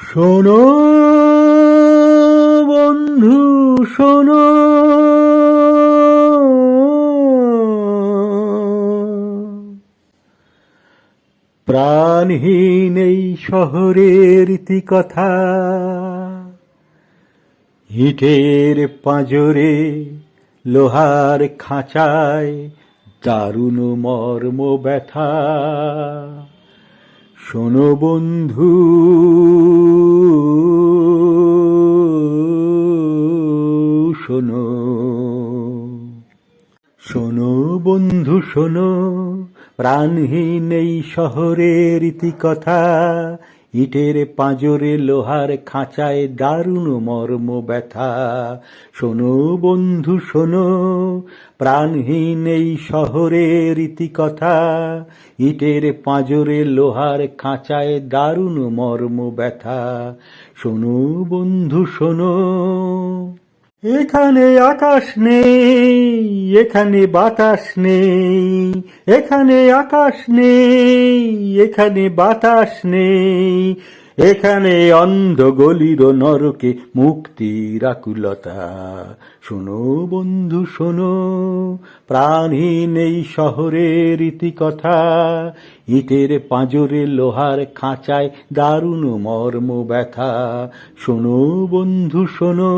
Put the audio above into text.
শোনো বন্ধু শোনো, প্রাণহীন এই শহরের ইতিকথা, ইটের পাঁজরে লোহার খাঁচায় দারুণ মর্ম ব্যথা। শোনো বন্ধু শোনো, শোনো বন্ধু শোনো, প্রাণহীন এই শহরের ইতিকথা, ইটের পাঁজরে লোহার খাঁচায় দারুণ মর্ম ব্যথা। শোনো বন্ধু শোনো, প্রাণহীন এই শহরের ইতিকথা, ইটের পাঁজরে লোহার খাঁচায় দারুণ মর্ম ব্যথা। শোনো বন্ধু শোনো, এখানে আকাশ নেই, এখানে বাতাস নেই, এখানে আকাশ নেই, এখানে বাতাস নেই, এখানে অন্ধ গলির নরকে মুক্তির আকুলতা। শোনো বন্ধু শোনো, প্রাণহীন এই শহরের ইতিকথা, ইটের পাঁজরে লোহার খাঁচায় দারুণ মর্ম ব্যথা। শোনো বন্ধু শোনো।